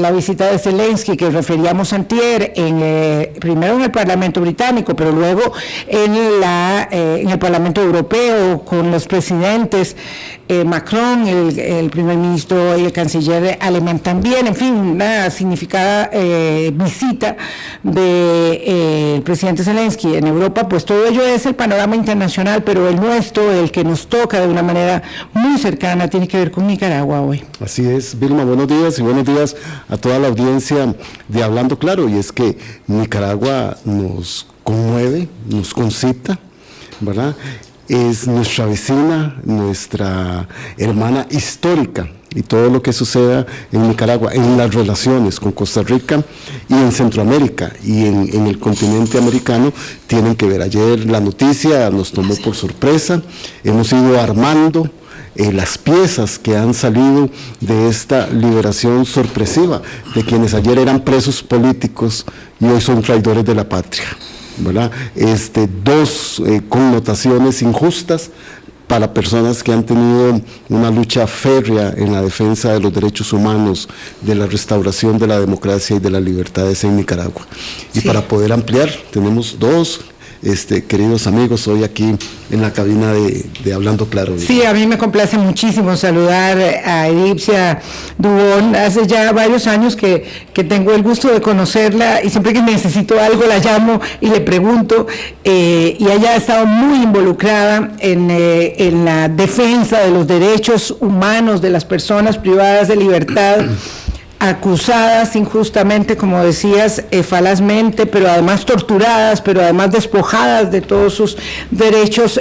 la visita de Zelensky que referíamos antier, primero en el Parlamento británico, pero luego en el Parlamento europeo, con los presidentes Macron, el primer ministro y el canciller alemán también, en fin, una significada visita del presidente Zelensky en Europa. Pues todo ello es el panorama internacional, pero el nuestro, el que nos toca de una manera muy cercana, tiene que ver con Nicaragua hoy. Así es, Vilma, buenos días y buenos días a toda la audiencia de Hablando Claro. Y es que Nicaragua nos conmueve, nos concita, ¿verdad? Es nuestra vecina, nuestra hermana histórica, y todo lo que suceda en Nicaragua, en las relaciones con Costa Rica y en Centroamérica y en el continente americano, tienen que ver. Ayer la noticia nos tomó por sorpresa, hemos ido armando las piezas que han salido de esta liberación sorpresiva de quienes ayer eran presos políticos y hoy son traidores de la patria, ¿verdad? Dos connotaciones injustas para personas que han tenido una lucha férrea en la defensa de los derechos humanos, de la restauración de la democracia y de las libertades en Nicaragua. Y sí, para poder ampliar, tenemos dos queridos amigos hoy aquí en la cabina de Hablando Claro. Sí, a mí me complace muchísimo saludar a Edipcia Dubón. Hace ya varios años que tengo el gusto de conocerla y siempre que necesito algo la llamo y le pregunto, y ella ha estado muy involucrada en la defensa de los derechos humanos de las personas privadas de libertad, acusadas injustamente, como decías, falazmente, pero además torturadas, pero además despojadas de todos sus derechos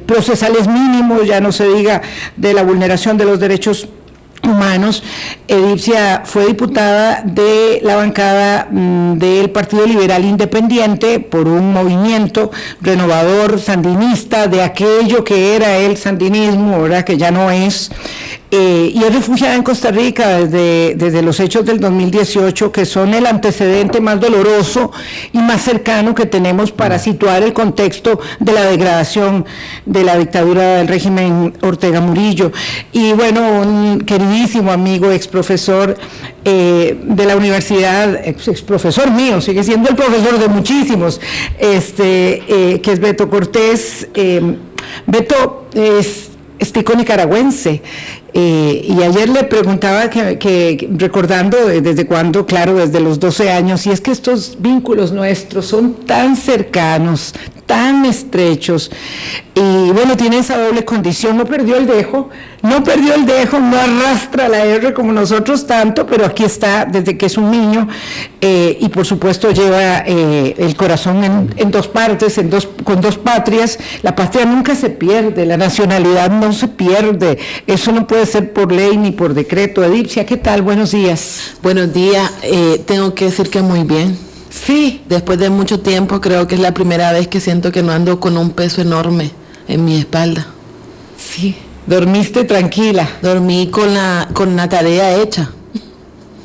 procesales mínimos, ya no se diga de la vulneración de los derechos humanos. Edipcia fue diputada de la bancada del Partido Liberal Independiente por un movimiento renovador sandinista de aquello que era el sandinismo, ¿verdad?, que ya no es. Y es refugiada en Costa Rica desde los hechos del 2018, que son el antecedente más doloroso y más cercano que tenemos para situar el contexto de la degradación de la dictadura del régimen Ortega Murillo. Y bueno, un queridísimo amigo, exprofesor de la universidad, exprofesor mío, sigue siendo el profesor de muchísimos, que es Beto Cortés. Beto es tico nicaragüense. Y ayer le preguntaba que recordando desde cuándo, claro, desde los 12 años, y es que estos vínculos nuestros son tan cercanos, tan estrechos, y bueno, tiene esa doble condición, no perdió el dejo, no arrastra la R como nosotros tanto, pero aquí está desde que es un niño, y por supuesto lleva el corazón en dos partes, con dos patrias. La patria nunca se pierde, la nacionalidad no se pierde, eso no puede ser por ley ni por decreto. Edipcia, ¿qué tal? Buenos días. Buenos días, tengo que decir que muy bien. Sí. Después de mucho tiempo, creo que es la primera vez que siento que no ando con un peso enorme en mi espalda. Sí. ¿Dormiste tranquila? Dormí con la tarea hecha.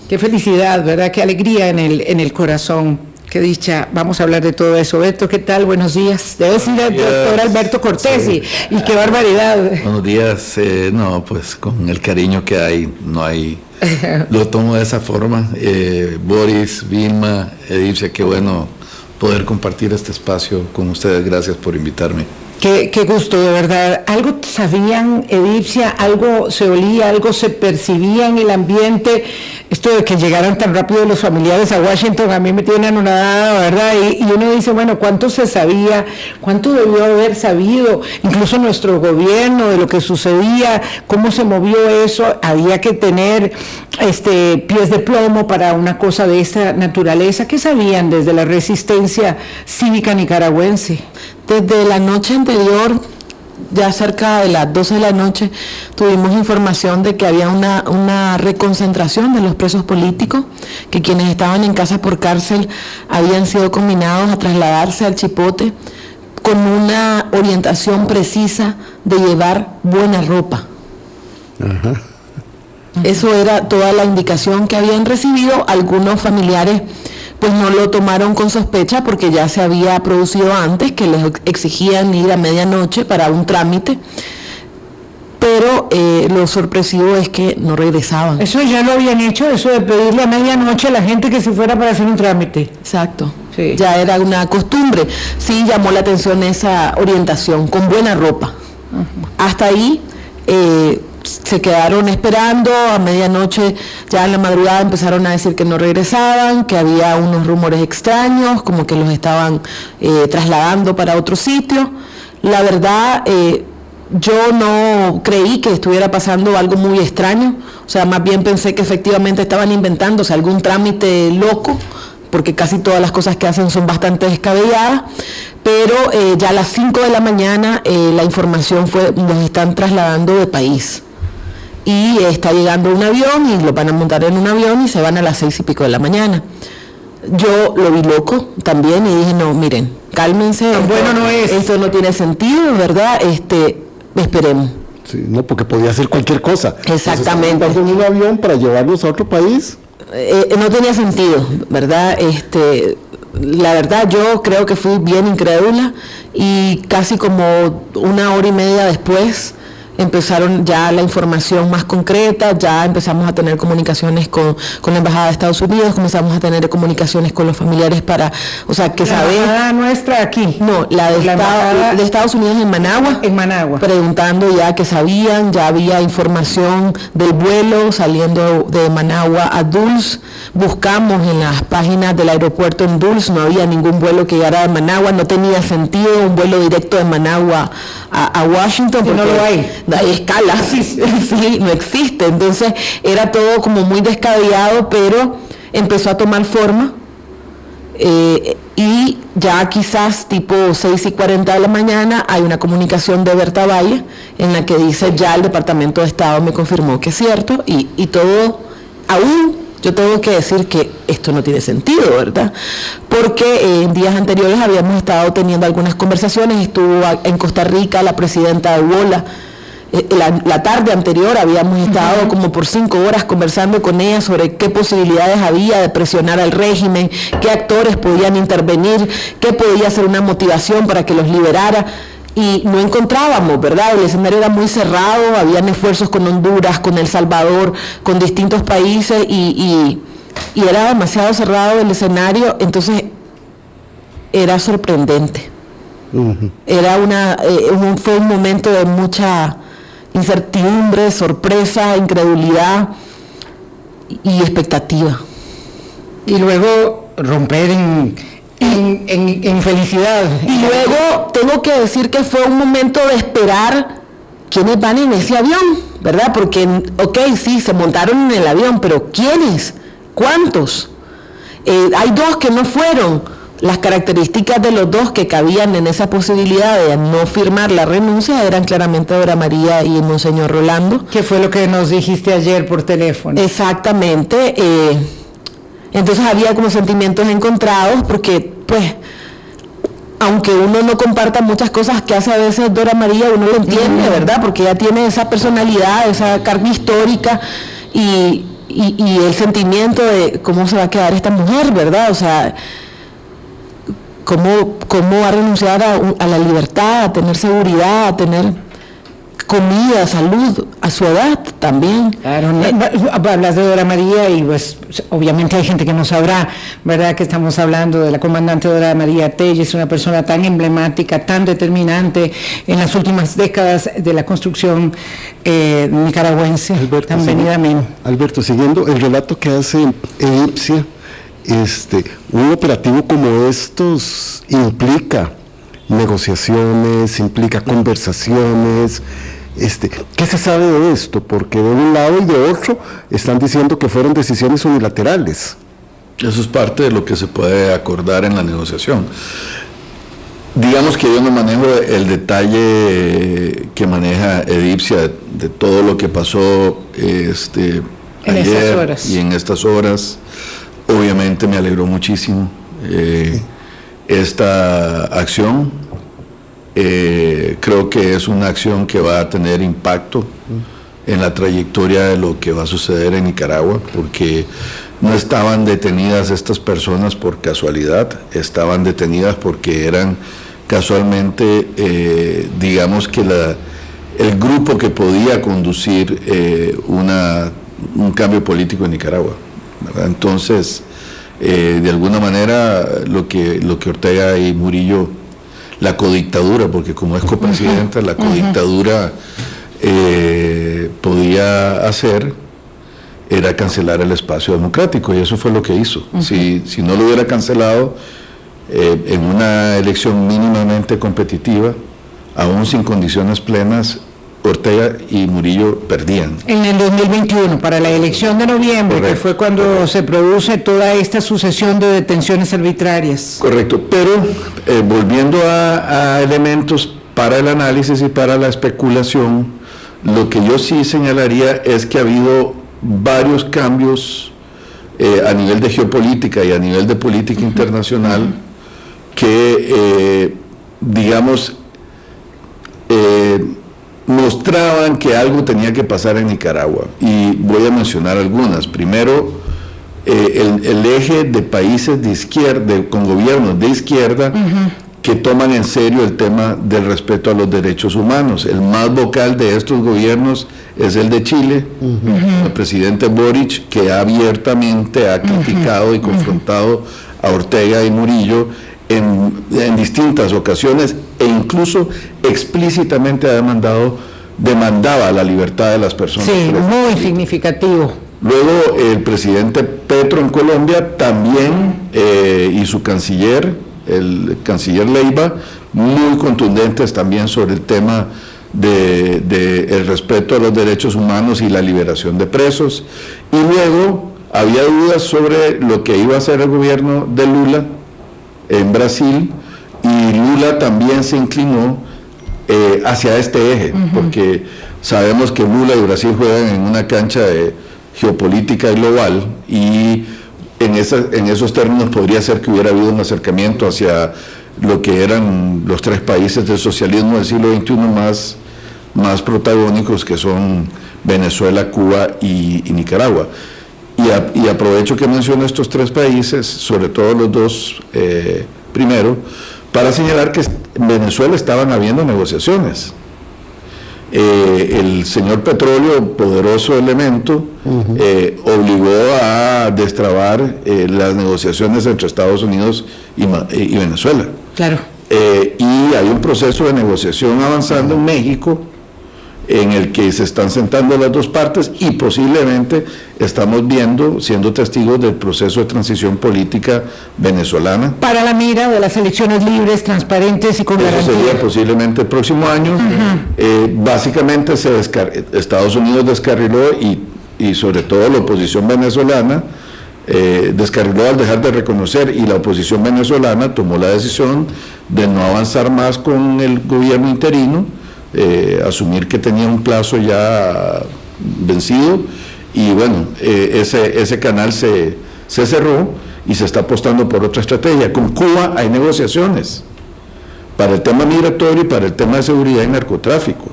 Qué felicidad, ¿verdad? Qué alegría en el corazón. Qué dicha. Vamos a hablar de todo eso. Beto, ¿qué tal? Buenos días. Debes ir al doctor Alberto Cortés, sí. y qué barbaridad. Buenos días. No, pues con el cariño que hay, no hay... Lo tomo de esa forma. Boris, Vilma, Edipcia, qué bueno poder compartir este espacio con ustedes. Gracias por invitarme. Qué gusto, de verdad. ¿Algo sabían, Edipcia? ¿Algo se olía? ¿Algo se percibía en el ambiente? Esto de que llegaran tan rápido los familiares a Washington, a mí me tiene anonadada, ¿verdad? Y uno dice, bueno, ¿cuánto se sabía? ¿Cuánto debió haber sabido? Incluso nuestro gobierno, de lo que sucedía, cómo se movió eso. Había que tener pies de plomo para una cosa de esta naturaleza. ¿Qué sabían desde la resistencia cívica nicaragüense? Desde la noche anterior, ya cerca de las 12 de la noche, tuvimos información de que había una reconcentración de los presos políticos, que quienes estaban en casa por cárcel habían sido combinados a trasladarse al Chipote con una orientación precisa de llevar buena ropa. Ajá. Eso era toda la indicación que habían recibido. Algunos familiares pues no lo tomaron con sospecha porque ya se había producido antes, que les exigían ir a medianoche para un trámite, pero pero lo sorpresivo es que no regresaban. Eso ya lo habían hecho, eso de pedirle a medianoche a la gente que se fuera para hacer un trámite. Exacto. Sí. Ya era una costumbre. Sí llamó la atención esa orientación, con buena ropa. Hasta ahí se quedaron esperando, a medianoche, ya en la madrugada empezaron a decir que no regresaban, que había unos rumores extraños, como que los estaban trasladando para otro sitio. La verdad, yo no creí que estuviera pasando algo muy extraño, o sea, más bien pensé que efectivamente estaban inventándose algún trámite loco, porque casi todas las cosas que hacen son bastante descabelladas, pero ya a las 5 de la mañana la información fue, nos están trasladando de país, y está llegando un avión, y lo van a montar en un avión, y se van a las 6 y pico de la mañana. Yo lo vi loco también, y dije, no, miren, cálmense, bueno no es. Esto no tiene sentido, ¿verdad? Esperemos. Sí, no, porque podía ser cualquier cosa. Exactamente. Entonces, en un avión para llevarnos a otro país. No tenía sentido, ¿verdad? La verdad, yo creo que fui bien incrédula, y casi como 1 hora y media después empezaron ya la información más concreta, ya empezamos a tener comunicaciones con la Embajada de Estados Unidos, comenzamos a tener comunicaciones con los familiares para, o sea, que La embajada nuestra aquí. No, la de Estados Unidos en Managua. En Managua. Preguntando ya que sabían, ya había información del vuelo saliendo de Managua a Dulce. Buscamos en las páginas del aeropuerto en Dulce, no había ningún vuelo que llegara de Managua, no tenía sentido un vuelo directo de Managua a Washington. Sí, porque no lo hay. Hay escala, sí, no existe. Entonces era todo como muy descabellado, pero empezó a tomar forma. Y ya quizás tipo 6:40 de la mañana hay una comunicación de Berta Valle en la que dice, ya el Departamento de Estado me confirmó que es cierto, y todo, aún yo tengo que decir que esto no tiene sentido, ¿verdad? Porque en días anteriores habíamos estado teniendo algunas conversaciones, estuvo en Costa Rica la presidenta de UOLA. La tarde anterior habíamos estado como por 5 horas conversando con ella sobre qué posibilidades había de presionar al régimen, qué actores podían intervenir, qué podía ser una motivación para que los liberara, y no encontrábamos, ¿verdad? El escenario era muy cerrado, habían esfuerzos con Honduras, con El Salvador, con distintos países, y era demasiado cerrado el escenario, entonces era sorprendente. Fue un momento de mucha incertidumbre, sorpresa, incredulidad y expectativa. Y luego romper en felicidad. Y luego tengo que decir que fue un momento de esperar quiénes van en ese avión, ¿verdad? Porque, ok, sí, se montaron en el avión, pero ¿quiénes? ¿Cuántos? Hay 2 que no fueron. Las características de los 2 que cabían en esa posibilidad de no firmar la renuncia eran claramente Dora María y Monseñor Rolando. ¿Qué fue lo que nos dijiste ayer por teléfono? Exactamente. Entonces había como sentimientos encontrados, porque pues aunque uno no comparta muchas cosas que hace a veces Dora María, uno lo entiende, ¿verdad? Porque ella tiene esa personalidad, esa carga histórica, y el sentimiento de cómo se va a quedar esta mujer, ¿verdad? O sea, cómo va a renunciar a la libertad, a tener seguridad, a tener comida, salud, a su edad también. Claro, hablas de Dora María y pues obviamente hay gente que no sabrá, ¿verdad? Que estamos hablando de la comandante Dora María Telles, una persona tan emblemática, tan determinante en las últimas décadas de la construcción nicaragüense. Alberto, tan venidamente. Alberto, siguiendo el relato que hace EDIPSIA, un operativo como estos implica negociaciones, implica conversaciones. ¿Qué se sabe de esto? Porque de un lado y de otro están diciendo que fueron decisiones unilaterales. Eso es parte de lo que se puede acordar en la negociación. Digamos que yo no manejo el detalle que maneja EDIPSIA de todo lo que pasó ayer y en estas horas. Obviamente me alegró muchísimo esta acción. Creo que es una acción que va a tener impacto en la trayectoria de lo que va a suceder en Nicaragua, porque no estaban detenidas estas personas por casualidad, estaban detenidas porque eran casualmente, digamos que el grupo que podía conducir un cambio político en Nicaragua, ¿verdad? Entonces, de alguna manera, lo que Ortega y Murillo, la codictadura, porque como es copresidenta, la codictadura podía hacer era cancelar el espacio democrático, y eso fue lo que hizo. Si no lo hubiera cancelado, en una elección mínimamente competitiva, aún sin condiciones plenas, Ortega y Murillo perdían. En el 2021, para la elección de noviembre, correcto, que fue cuando se produce toda esta sucesión de detenciones arbitrarias. Correcto, pero volviendo a elementos para el análisis y para la especulación, lo que yo sí señalaría es que ha habido varios cambios a nivel de geopolítica y a nivel de política internacional que, digamos, mostraban que algo tenía que pasar en Nicaragua, y voy a mencionar algunas. Primero, el eje de países de izquierda, con gobiernos de izquierda, que toman en serio el tema del respeto a los derechos humanos. El más vocal de estos gobiernos es el de Chile, el presidente Boric, que abiertamente ha criticado y confrontado a Ortega y Murillo en distintas ocasiones, e incluso explícitamente demandaba la libertad de las personas. Sí, muy significativo. Luego el presidente Petro en Colombia también, y su canciller, el canciller Leiva, muy contundentes también sobre el tema de el respeto a los derechos humanos y la liberación de presos. Y luego había dudas sobre lo que iba a hacer el gobierno de Lula en Brasil, y Lula también se inclinó hacia este eje, porque sabemos que Lula y Brasil juegan en una cancha de geopolítica global, y en esos términos podría ser que hubiera habido un acercamiento hacia lo que eran los tres países del socialismo del siglo XXI más protagónicos, que son Venezuela, Cuba y Nicaragua. Y aprovecho que menciono estos tres países, sobre todo los dos primero, para señalar que en Venezuela estaban habiendo negociaciones. El señor Petróleo, poderoso elemento, obligó a destrabar las negociaciones entre Estados Unidos y Venezuela. Claro. Y hay un proceso de negociación avanzando en México, en el que se están sentando las dos partes, y posiblemente estamos siendo testigos del proceso de transición política venezolana. Para la mira de las elecciones libres, transparentes y con garantía. Eso sería posiblemente el próximo año. Básicamente Estados Unidos descarriló, y sobre todo la oposición venezolana, descarriló al dejar de reconocer, y la oposición venezolana tomó la decisión de no avanzar más con el gobierno interino, asumir que tenía un plazo ya vencido, y bueno, ese canal se cerró, y se está apostando por otra estrategia. Con Cuba hay negociaciones para el tema migratorio y para el tema de seguridad y narcotráfico.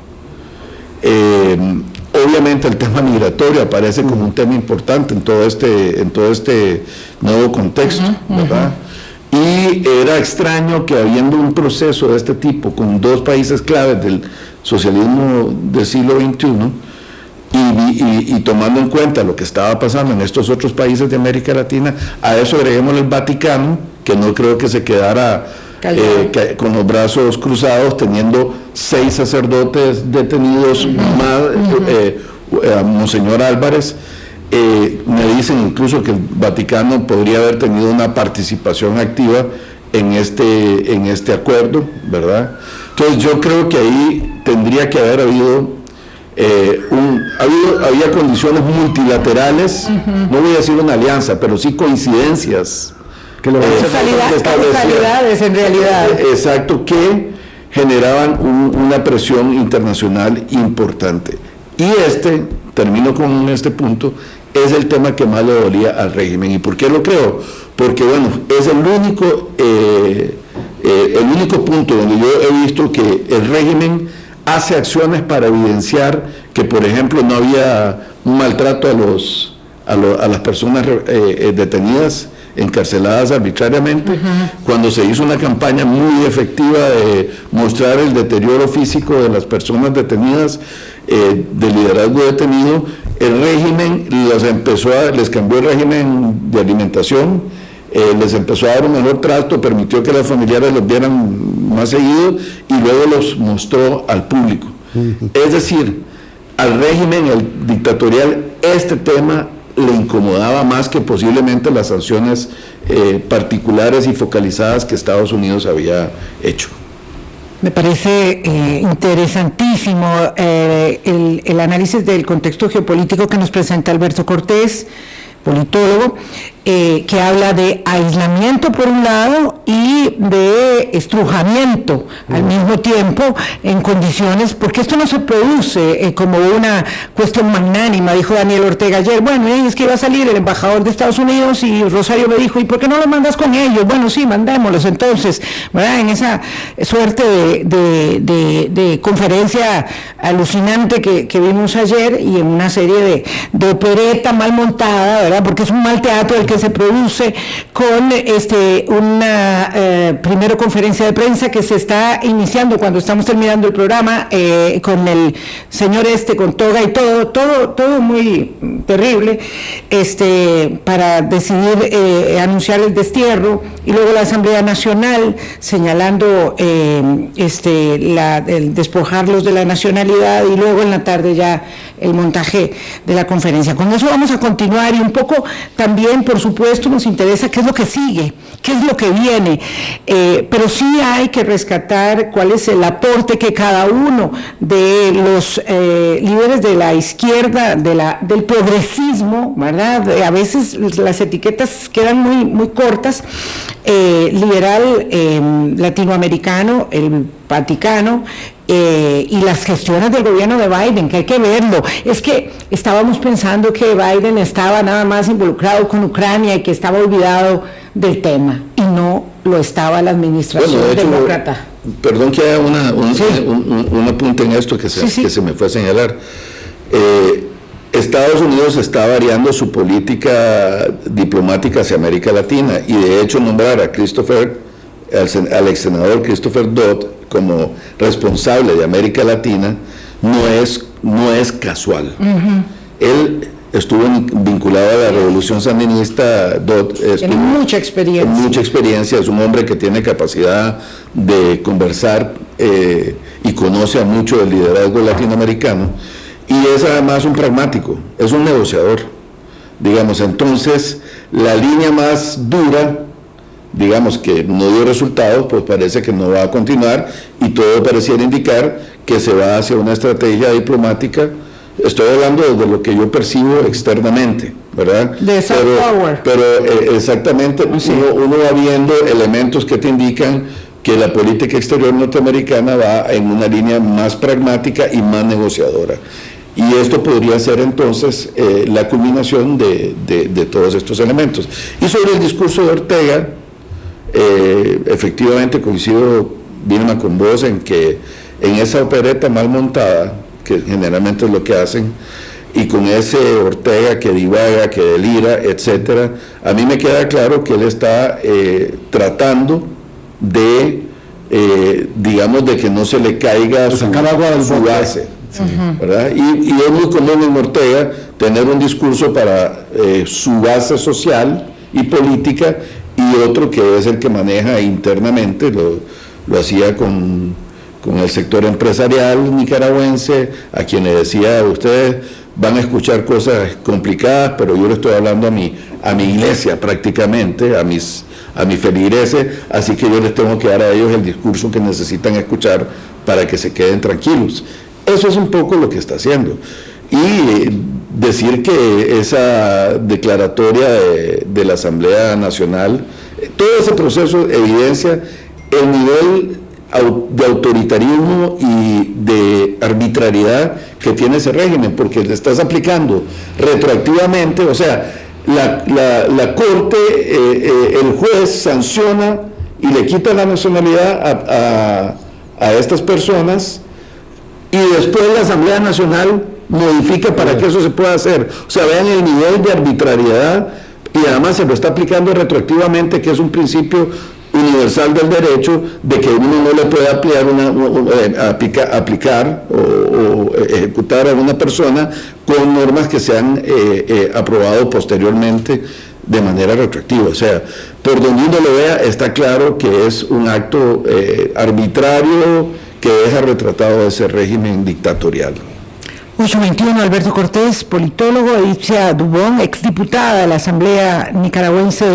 Obviamente el tema migratorio aparece como un tema importante en todo este nuevo contexto, ¿verdad? Y era extraño que, habiendo un proceso de este tipo con dos países claves del socialismo del siglo XXI, y tomando en cuenta lo que estaba pasando en estos otros países de América Latina, a eso agreguemos el Vaticano, que no creo que se quedara con los brazos cruzados, teniendo 6 sacerdotes detenidos, Monseñor Álvarez. Me dicen incluso que el Vaticano podría haber tenido una participación activa en este acuerdo, ¿verdad? Entonces yo creo que ahí tendría que haber habido había condiciones multilaterales, no voy a decir una alianza, pero sí coincidencias, causalidades en realidad. Exacto, que generaban una presión internacional importante. Y termino con este punto, es el tema que más le dolía al régimen. ¿Y por qué lo creo? Porque bueno, es el único punto donde yo he visto que el régimen hace acciones para evidenciar que, por ejemplo, no había un maltrato a las personas detenidas encarceladas arbitrariamente, cuando se hizo una campaña muy efectiva de mostrar el deterioro físico de las personas detenidas, del liderazgo detenido, el régimen les cambió el régimen de alimentación, les empezó a dar un mejor trato, permitió que los familiares los vieran más seguido y luego los mostró al público. Es decir, al régimen dictatorial este tema le incomodaba más que posiblemente las sanciones particulares y focalizadas que Estados Unidos había hecho. Me parece interesantísimo el análisis del contexto geopolítico que nos presenta Alberto Cortés, politólogo, que habla de aislamiento por un lado y de estrujamiento al mismo tiempo en condiciones, porque esto no se produce como una cuestión magnánima, dijo Daniel Ortega ayer. Bueno, es que iba a salir el embajador de Estados Unidos y Rosario me dijo, ¿y por qué no lo mandas con ellos? Bueno, sí, mandémoslos entonces, ¿verdad? En esa suerte de conferencia alucinante que vimos ayer y en una serie de opereta mal montada, ¿verdad? Porque es un mal teatro el que se produce con una primera conferencia de prensa que se está iniciando cuando estamos terminando el programa, con el señor con toga y todo muy terrible, para decidir anunciar el destierro, y luego la Asamblea Nacional señalando el despojarlos de la nacionalidad, y luego en la tarde ya el montaje de la conferencia. Con eso vamos a continuar, y un poco también, por supuesto, nos interesa qué es lo que sigue, qué es lo que viene, pero sí hay que rescatar cuál es el aporte que cada uno de los líderes de la izquierda, del progresismo, ¿verdad? A veces las etiquetas quedan muy cortas, liberal, latinoamericano, el Vaticano, y las gestiones del gobierno de Biden, que hay que verlo. Es que estábamos pensando que Biden estaba nada más involucrado con Ucrania y que estaba olvidado del tema, y no lo estaba la administración demócrata. Perdón que haya un apunte en esto que se me fue a señalar. Estados Unidos está variando su política diplomática hacia América Latina, y de hecho nombrar a al ex senador Christopher Dodd como responsable de América Latina no es casual. Él estuvo vinculado a la revolución sandinista. Dodd tiene mucha experiencia. Es un hombre que tiene capacidad de conversar y conoce a mucho del liderazgo latinoamericano, y es además un pragmático, es un negociador, digamos. Entonces la línea más dura, digamos, que no dio resultados, pues parece que no va a continuar, y todo pareciera indicar que se va hacia una estrategia diplomática. Estoy hablando desde lo que yo percibo externamente, ¿verdad? De soft power. Pero exactamente, uno va viendo elementos que te indican que la política exterior norteamericana va en una línea más pragmática y más negociadora. Y esto podría ser entonces la culminación de todos estos elementos. Y sobre el discurso de Ortega, efectivamente coincido, Vilma, con vos en que en esa opereta mal montada, que generalmente es lo que hacen, y con ese Ortega que divaga, que delira, etcétera, a mí me queda claro que él está tratando de, digamos, de que no se le caiga su base, ¿verdad? Y es muy común en Ortega tener un discurso para su base social y política, y otro que es el que maneja internamente, lo hacía con el sector empresarial nicaragüense, a quien le decía: ustedes van a escuchar cosas complicadas, pero yo le estoy hablando a mi iglesia prácticamente, a mis feligreses, así que yo les tengo que dar a ellos el discurso que necesitan escuchar para que se queden tranquilos. Eso es un poco lo que está haciendo. Y decir que esa declaratoria de la Asamblea Nacional, todo ese proceso evidencia el nivel de autoritarismo y de arbitrariedad que tiene ese régimen, porque le estás aplicando retroactivamente. O sea, la Corte, el juez sanciona y le quita la nacionalidad a estas personas, y después la Asamblea Nacional modifica para que eso se pueda hacer. O sea, vean el nivel de arbitrariedad y además se lo está aplicando retroactivamente, que es un principio universal del derecho, de que uno no le puede aplicar o ejecutar a una persona con normas que se han aprobado posteriormente de manera retroactiva. O sea, por donde uno lo vea, está claro que es un acto arbitrario que deja retratado ese régimen dictatorial. 821, Alberto Cortés, politólogo, Edipcia Dubón, exdiputada de la Asamblea Nicaragüense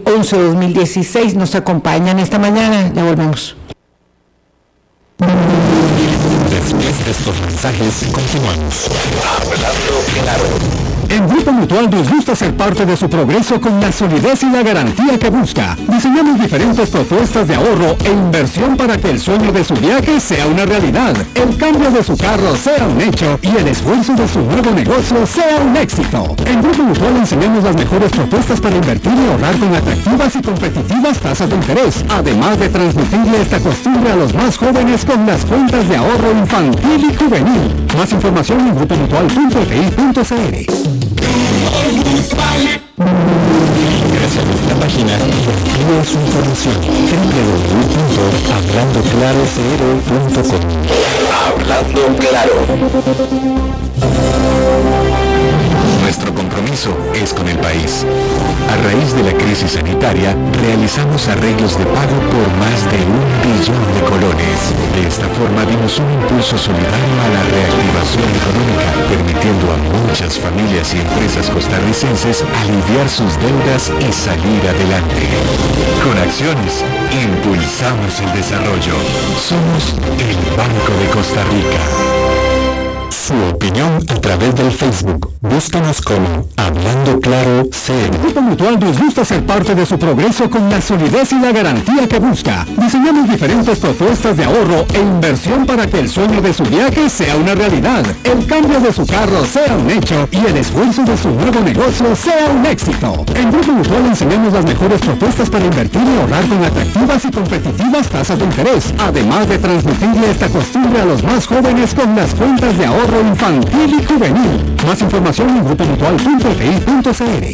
2011-2016, nos acompañan esta mañana. Ya volvemos. Después de estos mensajes, continuamos. Hablando claro. En Grupo Mutual nos gusta ser parte de su progreso con la solidez y la garantía que busca. Diseñamos diferentes propuestas de ahorro e inversión para que el sueño de su viaje sea una realidad, el cambio de su carro sea un hecho y el esfuerzo de su nuevo negocio sea un éxito. En Grupo Mutual enseñamos las mejores propuestas para invertir y ahorrar con atractivas y competitivas tasas de interés, además de transmitirle esta costumbre a los más jóvenes con las cuentas de ahorro infantil y juvenil. Más información en grupomutual.fi.cr. Ingresa a nuestra página y envíe su información www.hablandoclarocr.com. Hablando Claro. Nuestro compromiso es con el país. A raíz de la crisis sanitaria, realizamos arreglos de pago por más de 1 billón de colones. De esta forma dimos un impulso solidario a la reactivación económica, permitiendo a muchas familias y empresas costarricenses aliviar sus deudas y salir adelante. Con acciones, impulsamos el desarrollo. Somos el Banco de Costa Rica. Su opinión a través del Facebook. Búscanos como Hablando Claro CR. Grupo Mutual nos gusta ser parte de su progreso con la solidez y la garantía que busca. Diseñamos diferentes propuestas de ahorro e inversión para que el sueño de su viaje sea una realidad, el cambio de su carro sea un hecho y el esfuerzo de su nuevo negocio sea un éxito. En Grupo Mutual enseñamos las mejores propuestas para invertir y ahorrar con atractivas y competitivas tasas de interés, además de transmitirle esta costumbre a los más jóvenes con las cuentas de ahorro infantil y juvenil. Más información en grupomutual.fi.cr.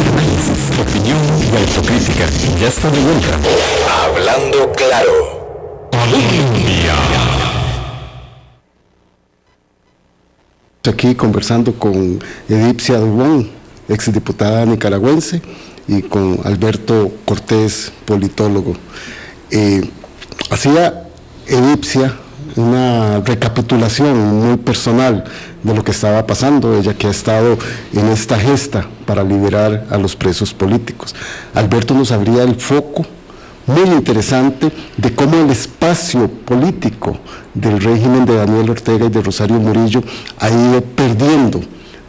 Análisis, opinión y autocrítica. Ya está de vuelta. Hablando Claro. Colombia. Aquí conversando con Edipcia Dubón, exdiputada nicaragüense, y con Alberto Cortés, politólogo. Hacía Edipcia una recapitulación muy personal de lo que estaba pasando, ella que ha estado en esta gesta para liberar a los presos políticos. Alberto nos abría el foco muy interesante de cómo el espacio político del régimen de Daniel Ortega y de Rosario Murillo ha ido perdiendo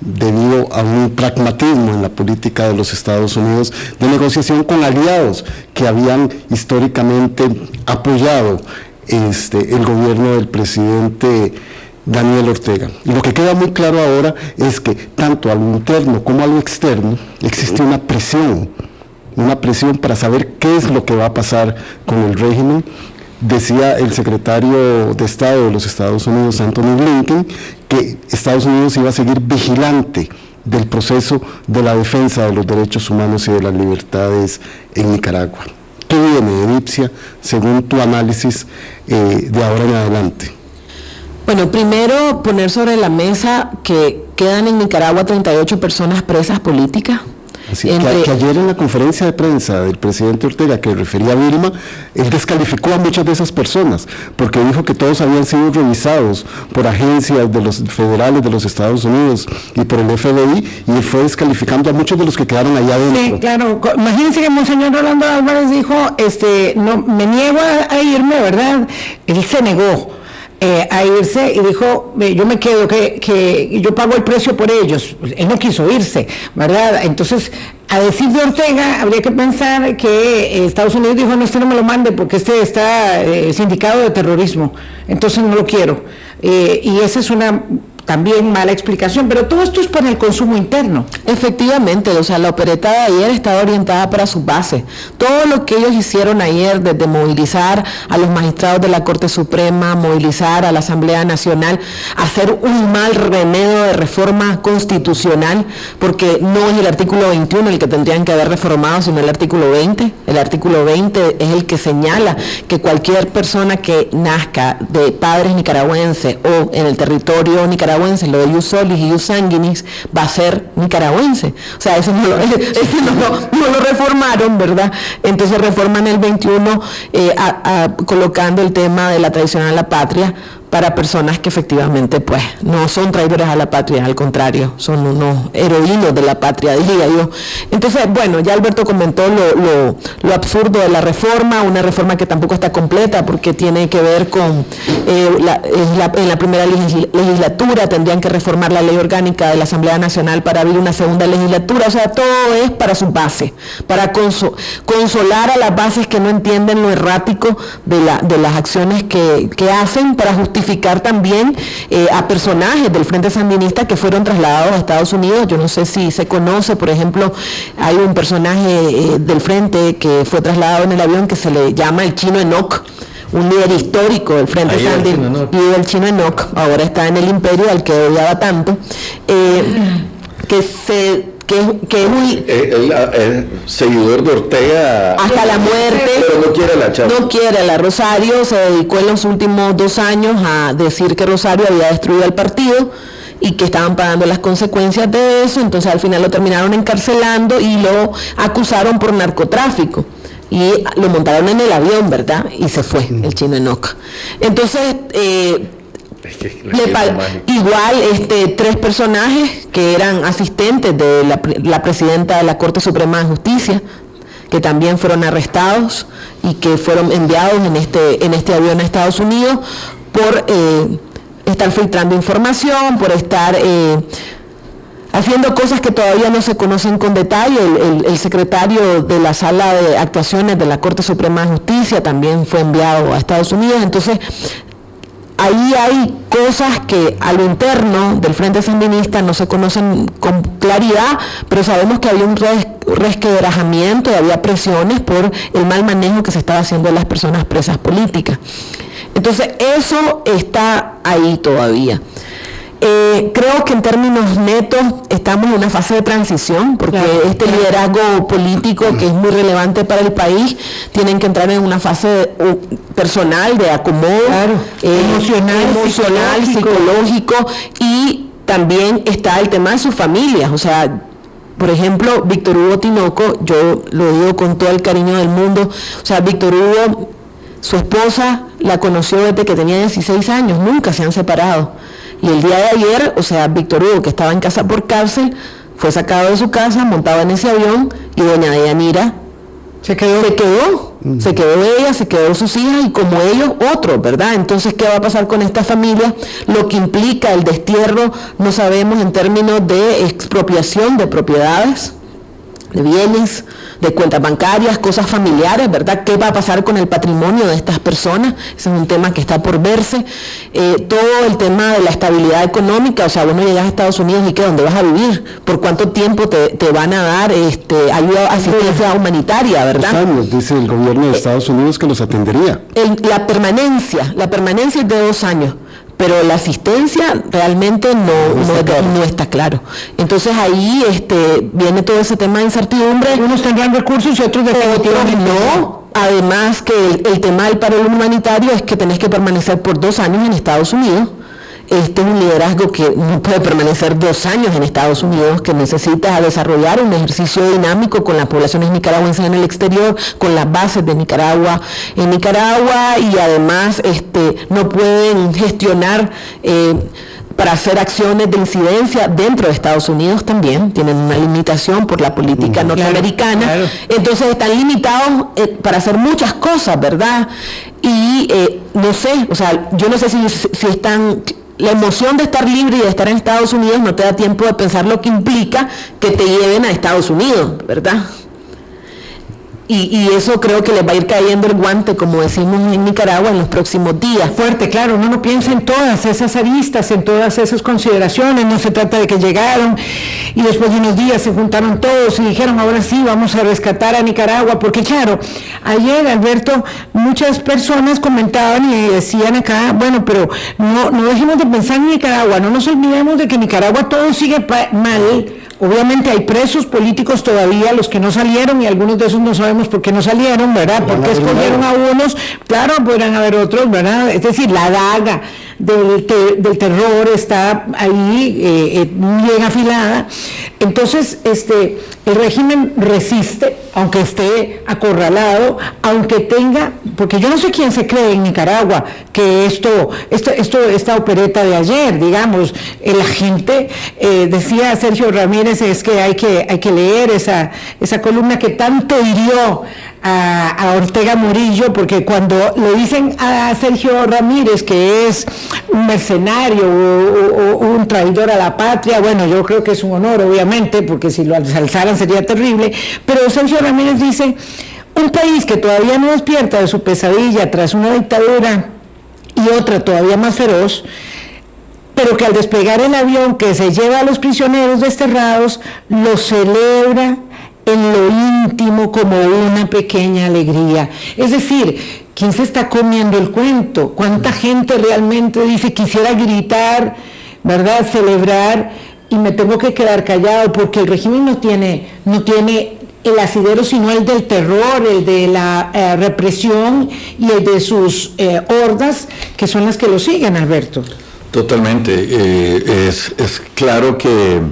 debido a un pragmatismo en la política de los Estados Unidos de negociación con aliados que habían históricamente apoyado el gobierno del presidente Daniel Ortega. Y lo que queda muy claro ahora es que tanto a lo interno como a lo externo existe una presión para saber qué es lo que va a pasar con el régimen. Decía el secretario de Estado de los Estados Unidos, Anthony Blinken, que Estados Unidos iba a seguir vigilante del proceso de la defensa de los derechos humanos y de las libertades en Nicaragua. ¿Qué viene, Edipcia, según tu análisis de ahora en adelante? Bueno, primero poner sobre la mesa que quedan en Nicaragua 38 personas presas políticas. Así, que ayer en la conferencia de prensa del presidente Ortega, que refería a Vilma, él descalificó a muchas de esas personas, porque dijo que todos habían sido revisados por agencias de los federales de los Estados Unidos y por el FBI, y él fue descalificando a muchos de los que quedaron allá adentro. Sí, claro. Imagínense que Monseñor Rolando Álvarez dijo, no, me niego a irme, ¿verdad? Él se negó a irse y dijo, yo me quedo, que yo pago el precio por ellos. Él no quiso irse, ¿verdad? Entonces, a decir de Ortega, habría que pensar que Estados Unidos dijo, no, no me lo mande porque está sindicado de terrorismo, entonces no lo quiero. Y esa es una también mala explicación, pero todo esto es para el consumo interno. Efectivamente, o sea, la opereta de ayer estaba orientada para sus bases. Todo lo que ellos hicieron ayer, desde movilizar a los magistrados de la Corte Suprema, movilizar a la Asamblea Nacional, hacer un mal remedio de reforma constitucional, porque no es el artículo 21 el que tendrían que haber reformado, sino el artículo 20. El artículo 20 es el que señala que cualquier persona que nazca de padres nicaragüenses o en el territorio nicaragüense, lo de ius solis y ius sanguinis, va a ser nicaragüense. O sea, eso no lo reformaron, ¿verdad? Entonces reforman el 21 colocando el tema de la traición a la patria para personas que efectivamente pues no son traidores a la patria, al contrario, son unos heroínos de la patria, diría yo. Entonces, bueno, ya Alberto comentó lo absurdo de la reforma, una reforma que tampoco está completa porque tiene que ver con en la primera legislatura tendrían que reformar la ley orgánica de la Asamblea Nacional para abrir una segunda legislatura, o sea, todo es para sus bases, para consolar a las bases que no entienden lo errático de las acciones que hacen, para justificar también a personajes del Frente Sandinista que fueron trasladados a Estados Unidos. Yo no sé si se conoce, por ejemplo, hay un personaje del Frente que fue trasladado en el avión que se le llama el Chino Enoch, un líder histórico del Frente Sandinista, y el Chino Enoch, ahora está en el Imperio, al que odiaba tanto, que es muy seguidor de Ortega hasta la muerte, pero no quiere la chava. No quiere la Rosario. Se dedicó en los últimos 2 años a decir que Rosario había destruido el partido y que estaban pagando las consecuencias de eso. Entonces al final lo terminaron encarcelando y lo acusaron por narcotráfico y lo montaron en el avión, ¿verdad? Y se fue el Chino Enoch. Entonces igual 3 personajes que eran asistentes de la presidenta de la Corte Suprema de Justicia, que también fueron arrestados y que fueron enviados en este avión a Estados Unidos por estar filtrando información, por estar haciendo cosas que todavía no se conocen con detalle. El secretario de la Sala de Actuaciones de la Corte Suprema de Justicia también fue enviado a Estados Unidos. Entonces ahí hay cosas que a lo interno del Frente Sandinista no se conocen con claridad, pero sabemos que había un resquebrajamiento y había presiones por el mal manejo que se estaba haciendo de las personas presas políticas. Entonces eso está ahí todavía. Creo que en términos netos estamos en una fase de transición, porque este liderazgo político que es muy relevante para el país tienen que entrar en una fase personal de acomodo, emocional, psicológico, y también está el tema de sus familias. O sea, por ejemplo, Víctor Hugo Tinoco, yo lo digo con todo el cariño del mundo, o sea, Víctor Hugo, su esposa la conoció desde que tenía 16 años, nunca se han separado. Y el día de ayer, o sea, Víctor Hugo, que estaba en casa por cárcel, fue sacado de su casa, montado en ese avión, y doña Deyanira se quedó ella, se quedó sus hijas, y como ellos, otros, ¿verdad? Entonces, ¿qué va a pasar con esta familia? Lo que implica el destierro, no sabemos en términos de expropiación de propiedades, de bienes, de cuentas bancarias, cosas familiares, ¿verdad? ¿Qué va a pasar con el patrimonio de estas personas? Ese es un tema que está por verse. Todo el tema de la estabilidad económica, o sea, bueno, llegas a Estados Unidos y ¿qué? ¿Dónde vas a vivir? ¿Por cuánto tiempo te van a dar ayuda, asistencia humanitaria, verdad? 2 años, dice el gobierno de Estados Unidos que los atendería. La permanencia es de 2 años. Pero la asistencia realmente no está claro. Entonces ahí viene todo ese tema de incertidumbre. Unos tendrán recursos y otros definitivamente no. Además que el tema del paro humanitario es que tenés que permanecer por 2 años en Estados Unidos. Este es un liderazgo que no puede permanecer 2 años en Estados Unidos, que necesita desarrollar un ejercicio dinámico con las poblaciones nicaragüenses en el exterior, con las bases de Nicaragua en Nicaragua, y además no pueden gestionar para hacer acciones de incidencia dentro de Estados Unidos. también tienen una limitación por la política norteamericana. Claro. Entonces están limitados para hacer muchas cosas, ¿verdad? Y no sé, o sea, yo no sé si están... La emoción de estar libre y de estar en Estados Unidos no te da tiempo de pensar lo que implica que te lleven a Estados Unidos, ¿verdad? Y eso creo que les va a ir cayendo el guante, como decimos en Nicaragua, en los próximos días. Fuerte, claro, uno no piensa en todas esas aristas, en todas esas consideraciones, no se trata de que llegaron y después de unos días se juntaron todos y dijeron, ahora sí, vamos a rescatar a Nicaragua, porque claro, ayer, Alberto, muchas personas comentaban y decían acá, bueno, pero no dejemos de pensar en Nicaragua, no nos olvidemos de que en Nicaragua todo sigue mal. Obviamente hay presos políticos todavía, los que no salieron, y algunos de esos no sabemos por qué no salieron, ¿verdad? Porque escogieron a unos, claro, podrán haber otros, ¿verdad? Es decir, la daga del terror está ahí bien afilada. Entonces, el régimen resiste, aunque esté acorralado, aunque tenga, porque yo no sé quién se cree en Nicaragua que esta opereta de ayer, digamos, la gente, decía Sergio Ramírez, es que hay que leer esa columna que tanto hirió a Ortega Murillo, porque cuando le dicen a Sergio Ramírez que es un mercenario o un traidor a la patria, bueno, yo creo que es un honor, obviamente, porque si lo alzaran sería terrible, pero Sergio Ramírez dice, un país que todavía no despierta de su pesadilla tras una dictadura y otra todavía más feroz, pero que al despegar el avión que se lleva a los prisioneros desterrados, lo celebra en lo íntimo como una pequeña alegría. Es decir, ¿quién se está comiendo el cuento? ¿Cuánta gente realmente dice quisiera gritar, ¿verdad? Celebrar, y me tengo que quedar callado porque el régimen no tiene el asidero sino el del terror, el de la represión y el de sus hordas, que son las que lo siguen, Alberto? Totalmente. Es claro que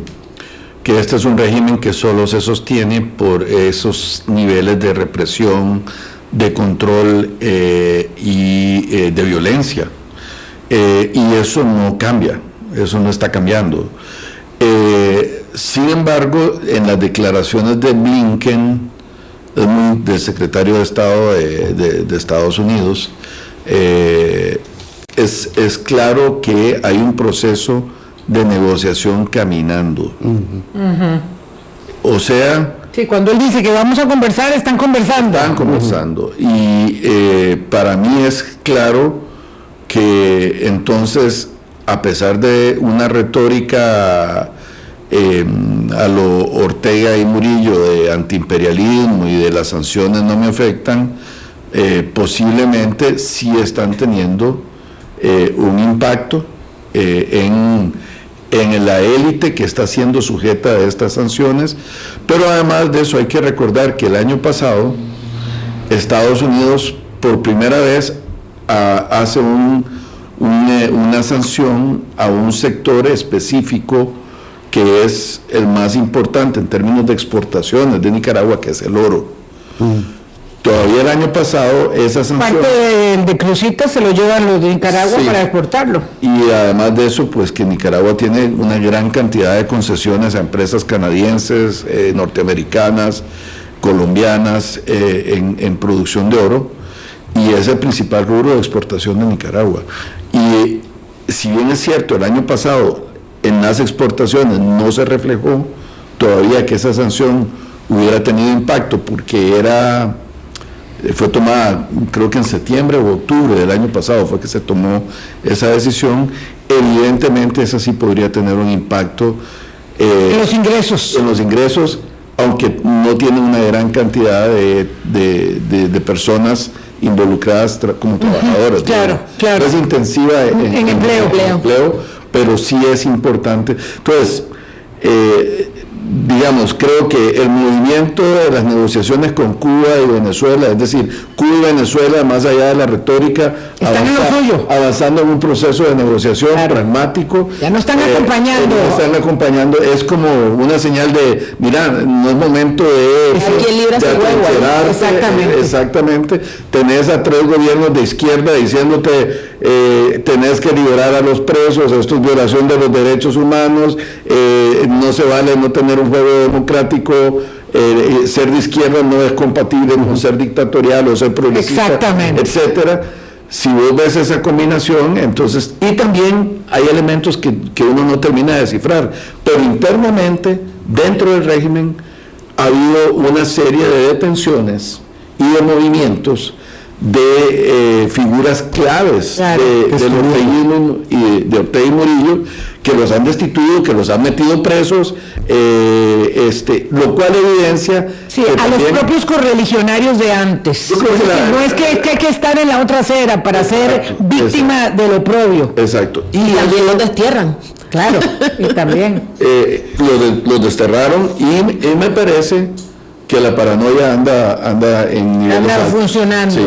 este es un régimen que solo se sostiene por esos niveles de represión, de control y de violencia. Y eso no cambia, eso no está cambiando. Sin embargo, en las declaraciones de Blinken, del secretario de Estado de Estados Unidos, es claro que hay un proceso de negociación caminando. O sea... Sí, cuando él dice que vamos a conversar, están conversando. Están conversando. Y para mí es claro que entonces, a pesar de una retórica a lo Ortega y Murillo de antiimperialismo y de las sanciones no me afectan, posiblemente sí están teniendo un impacto en la élite que está siendo sujeta a estas sanciones, pero además de eso hay que recordar que el año pasado Estados Unidos por primera vez hace una sanción a un sector específico que es el más importante en términos de exportaciones de Nicaragua, que es el oro. Todavía el año pasado esa sanción... Parte de Cruzitas se lo llevan los de Nicaragua, sí, para exportarlo. Y además de eso, pues que Nicaragua tiene una gran cantidad de concesiones a empresas canadienses, norteamericanas, colombianas, en producción de oro, y es el principal rubro de exportación de Nicaragua. Y si bien es cierto, el año pasado en las exportaciones no se reflejó todavía que esa sanción hubiera tenido impacto, porque fue tomada, creo que en septiembre o octubre del año pasado fue que se tomó esa decisión. Evidentemente esa sí podría tener un impacto en los ingresos. En los ingresos, aunque no tiene una gran cantidad de personas involucradas como trabajadoras. Claro, claro. Es intensiva en empleo, pero sí es importante. Entonces, digamos, creo que el movimiento de las negociaciones con Cuba y Venezuela, es decir, Cuba y Venezuela, más allá de la retórica, avanzando en un proceso de negociación pragmático. Ya no están acompañando. Están acompañando, es como una señal de, mira, no es momento de Exactamente. Exactamente. Tenés a 3 gobiernos de izquierda diciéndote, tenés que liberar a los presos, esto es violación de los derechos humanos, no se vale no tener un juego democrático, ser de izquierda no es compatible con ser dictatorial o ser progresista, etcétera. Si vos ves esa combinación, entonces, y también hay elementos que uno no termina de descifrar, pero internamente, dentro del régimen, ha habido una serie de detenciones y de movimientos de figuras claves del orteguismo y de Ortega y Murillo, que los han destituido, que los han metido presos, lo cual evidencia sí, a los propios correligionarios de antes. No es que hay que estar en la otra acera para ser víctima del oprobio. Exacto. Y también los destierran. Claro, y también. Los desterraron y me parece que la paranoia anda en niveles anda altos. Funcionando. Sí.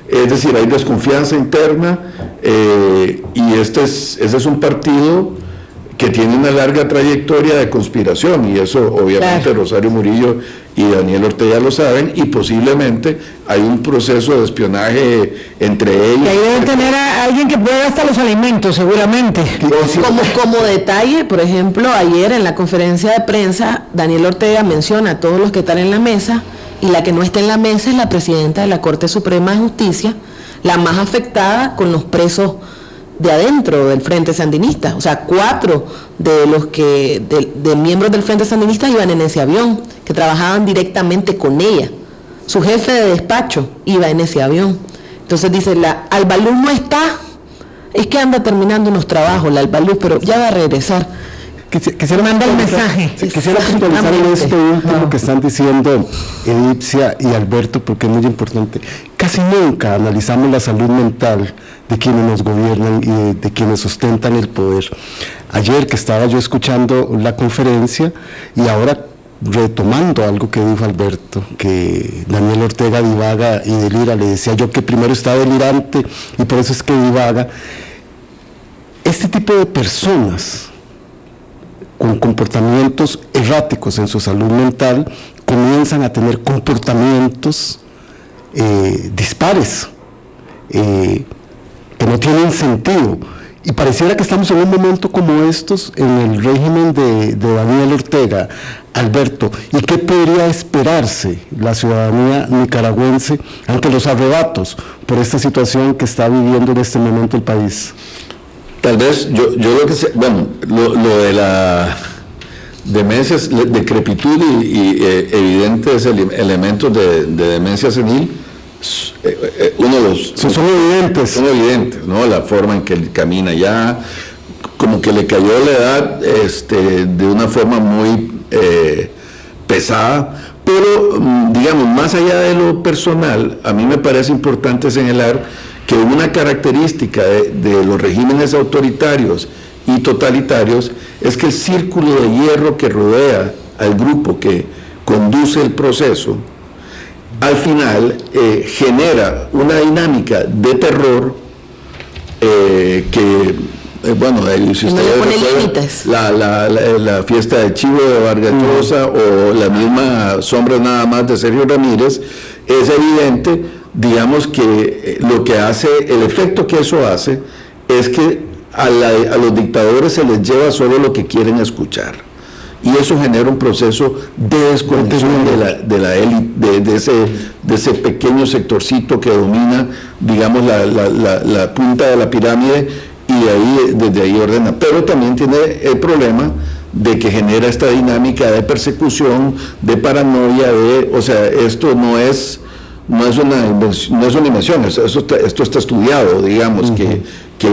Es decir, hay desconfianza interna y ese es un partido que tiene una larga trayectoria de conspiración, y eso obviamente claro. Rosario Murillo y Daniel Ortega lo saben, y posiblemente hay un proceso de espionaje entre ellos. Y ahí deben tener a alguien que pueda hasta los alimentos, seguramente. Como detalle, por ejemplo, ayer en la conferencia de prensa, Daniel Ortega menciona a todos los que están en la mesa, y la que no está en la mesa es la presidenta de la Corte Suprema de Justicia, la más afectada con los presos de adentro del Frente Sandinista. O sea, 4 de los de miembros del Frente Sandinista iban en ese avión, que trabajaban directamente con ella. Su jefe de despacho iba en ese avión. Entonces dice, la Albaluz no está, es que anda terminando unos trabajos, la Albaluz, pero ya va a regresar. Quisiera mandar el mensaje. Quisiera puntualizar en esto último que están diciendo Edipcia y Alberto, porque es muy importante. Casi nunca analizamos la salud mental de quienes nos gobiernan y de quienes sustentan el poder. Ayer que estaba yo escuchando la conferencia y ahora retomando algo que dijo Alberto, que Daniel Ortega divaga y delira, le decía yo que primero está delirante y por eso es que divaga. Este tipo de personas con comportamientos erráticos en su salud mental, comienzan a tener comportamientos dispares, que no tienen sentido. Y pareciera que estamos en un momento como estos en el régimen de Daniel Ortega. Alberto, ¿y qué podría esperarse la ciudadanía nicaragüense ante los arrebatos por esta situación que está viviendo en este momento el país? Tal vez, yo lo que sé, bueno, lo de la demencia, decrepitud y evidentes elementos de demencia senil, uno de los... Son evidentes. Son evidentes, ¿no? La forma en que él camina ya, como que le cayó la edad de una forma muy pesada, pero, digamos, más allá de lo personal, a mí me parece importante señalar que una característica de los regímenes autoritarios y totalitarios es que el círculo de hierro que rodea al grupo que conduce el proceso, al final genera una dinámica de terror bueno, si ustedes recuerdan la fiesta del chivo de Vargas Llosa o la misma Sombra nada más de Sergio Ramírez, es evidente, digamos, que lo que hace, el efecto que eso hace es que a los dictadores se les lleva solo lo que quieren escuchar, y eso genera un proceso de desconexión de la élite, de ese pequeño sectorcito que domina, digamos, la punta de la pirámide, y desde ahí ordena. Pero también tiene el problema de que genera esta dinámica de persecución, de paranoia, o sea, esto no es una invención, esto está estudiado, digamos, que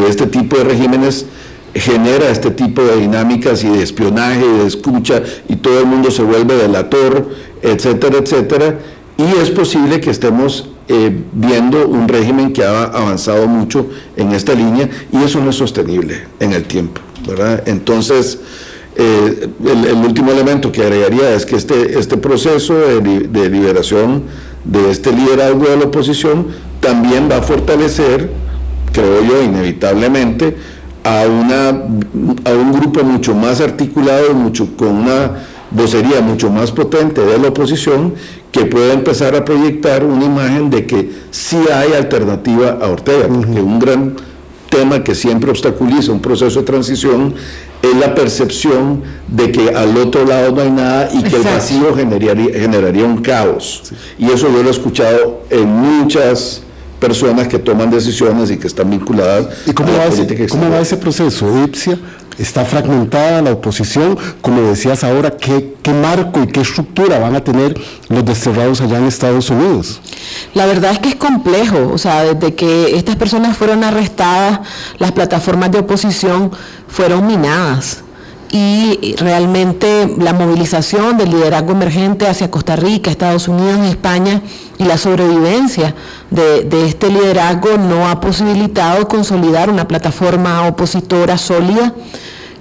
este tipo de regímenes genera este tipo de dinámicas y de espionaje y de escucha, y todo el mundo se vuelve delator, etcétera, etcétera, y es posible que estemos viendo un régimen que ha avanzado mucho en esta línea, y eso no es sostenible en el tiempo, ¿verdad? Entonces, el último elemento que agregaría es que este proceso de liberación de este liderazgo de la oposición también va a fortalecer, creo yo, inevitablemente, a un grupo mucho más articulado, con una vocería mucho más potente de la oposición, que puede empezar a proyectar una imagen de que sí hay alternativa a Ortega, porque un gran tema que siempre obstaculiza un proceso de transición es la percepción de que al otro lado no hay nada y que el vacío generaría un caos. Sí. Y eso yo lo he escuchado en muchas personas que toman decisiones y que están vinculadas a la política exterior. ¿Cómo va ese proceso, Edipcia, está fragmentada la oposición, como decías ahora, ¿qué marco y qué estructura van a tener los desterrados allá en Estados Unidos? La verdad es que es complejo, o sea, desde que estas personas fueron arrestadas, las plataformas de oposición fueron minadas. Y realmente la movilización del liderazgo emergente hacia Costa Rica, Estados Unidos y España y la sobrevivencia de este liderazgo no ha posibilitado consolidar una plataforma opositora sólida.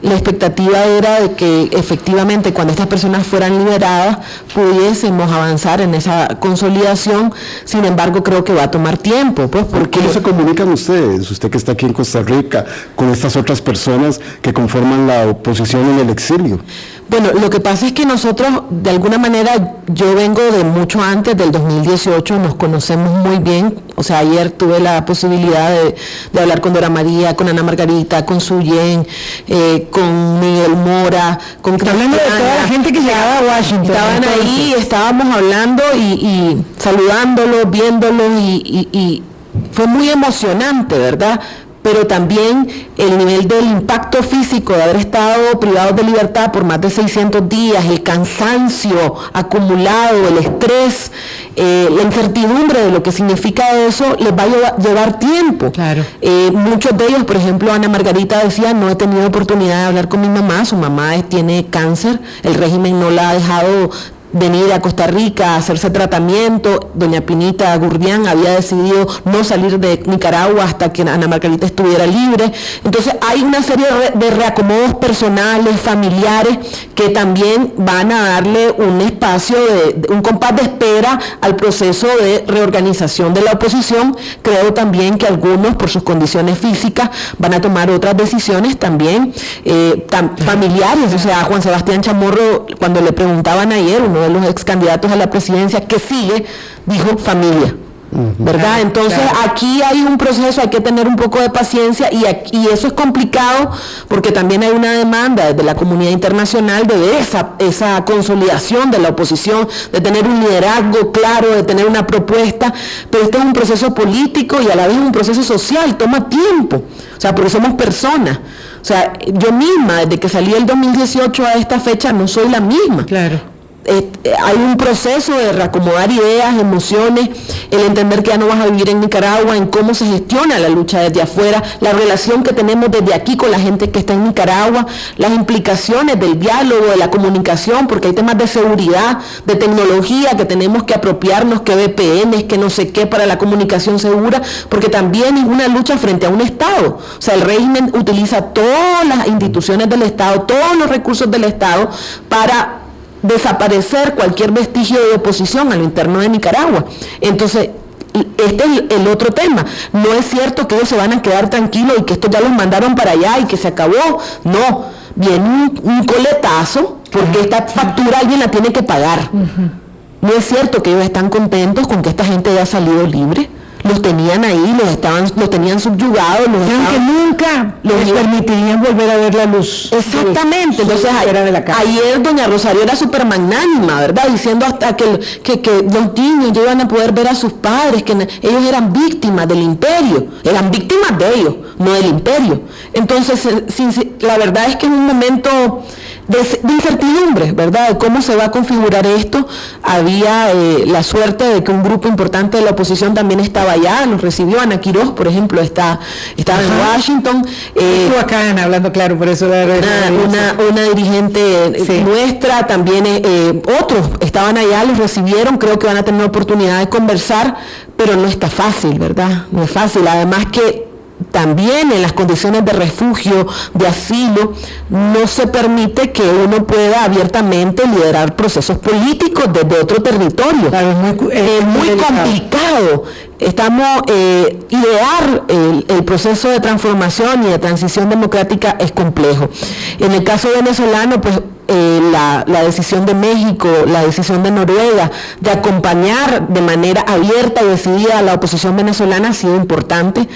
La expectativa era de que efectivamente cuando estas personas fueran liberadas pudiésemos avanzar en esa consolidación. Sin embargo, creo que va a tomar tiempo, pues, porque... ¿Cómo se comunican ustedes, usted que está aquí en Costa Rica, con estas otras personas que conforman la oposición en el exilio? Bueno, lo que pasa es que nosotros, de alguna manera, yo vengo de mucho antes del 2018, nos conocemos muy bien. O sea, ayer tuve la posibilidad de hablar con Dora María, con Ana Margarita, con Suyen, con Miguel Mora, con hablando de toda la gente que llegaba a Washington. Estaban ahí, estábamos hablando y saludándolos, viéndolos y fue muy emocionante, ¿verdad? Pero también el nivel del impacto físico de haber estado privados de libertad por más de 600 días, el cansancio acumulado, el estrés, la incertidumbre de lo que significa eso, les va a llevar tiempo. Claro. Muchos de ellos, por ejemplo, Ana Margarita decía, no he tenido oportunidad de hablar con mi mamá, su mamá tiene cáncer, el régimen no la ha dejado venir a Costa Rica a hacerse tratamiento. Doña Pinita Gurdián había decidido no salir de Nicaragua hasta que Ana Margarita estuviera libre. Entonces hay una serie de reacomodos personales, familiares, que también van a darle un espacio, un compás de espera al proceso de reorganización de la oposición. Creo también que algunos, por sus condiciones físicas, van a tomar otras decisiones también familiares. O sea, Juan Sebastián Chamorro, cuando le preguntaban ayer, uno de los ex candidatos a la presidencia, ¿qué sigue?, dijo familia. ¿Verdad? Entonces aquí hay un proceso, hay que tener un poco de paciencia y eso es complicado porque también hay una demanda desde la comunidad internacional de ver esa consolidación de la oposición, de tener un liderazgo claro, de tener una propuesta, pero este es un proceso político y a la vez un proceso social, toma tiempo, o sea, porque somos personas. O sea, yo misma, desde que salí el 2018 a esta fecha, no soy la misma. Claro. Hay un proceso de reacomodar ideas, emociones, el entender que ya no vas a vivir en Nicaragua, en cómo se gestiona la lucha desde afuera, la relación que tenemos desde aquí con la gente que está en Nicaragua, las implicaciones del diálogo, de la comunicación, porque hay temas de seguridad, de tecnología que tenemos que apropiarnos, que VPNs, que no sé qué para la comunicación segura, porque también es una lucha frente a un Estado. O sea, el régimen utiliza todas las instituciones del Estado, todos los recursos del Estado para desaparecer cualquier vestigio de oposición a lo interno de Nicaragua. Entonces, este es el otro tema. No es cierto que ellos se van a quedar tranquilos y que esto ya los mandaron para allá y que se acabó. No, viene un coletazo porque esta factura alguien la tiene que pagar. No es cierto que ellos están contentos con que esta gente haya salido libre. Los tenían ahí, los tenían subyugados, que nunca les permitirían volver a ver la luz. Exactamente. Entonces ayer doña Rosario era súper magnánima, ¿verdad? Diciendo hasta que los niños ya iban a poder ver a sus padres, que ellos eran víctimas del imperio, eran víctimas de ellos, no del imperio. Entonces, la verdad es que es un momento de incertidumbre, ¿verdad?, de cómo se va a configurar esto. Había la suerte de que un grupo importante de la oposición también estaba allá, los recibió. Ana Quiroz, por ejemplo, estaba en Washington. Estuvo acá hablando, claro, por eso una dirigente nuestra, también otros estaban allá, los recibieron, creo que van a tener oportunidad de conversar, pero no está fácil, ¿verdad? No es fácil, además que también en las condiciones de refugio, de asilo, no se permite que uno pueda abiertamente liderar procesos políticos desde otro territorio. Claro, es muy complicado. Idear el proceso de transformación y de transición democrática es complejo. En el caso venezolano, pues la decisión de México, la decisión de Noruega de acompañar de manera abierta y decidida a la oposición venezolana ha sido importante.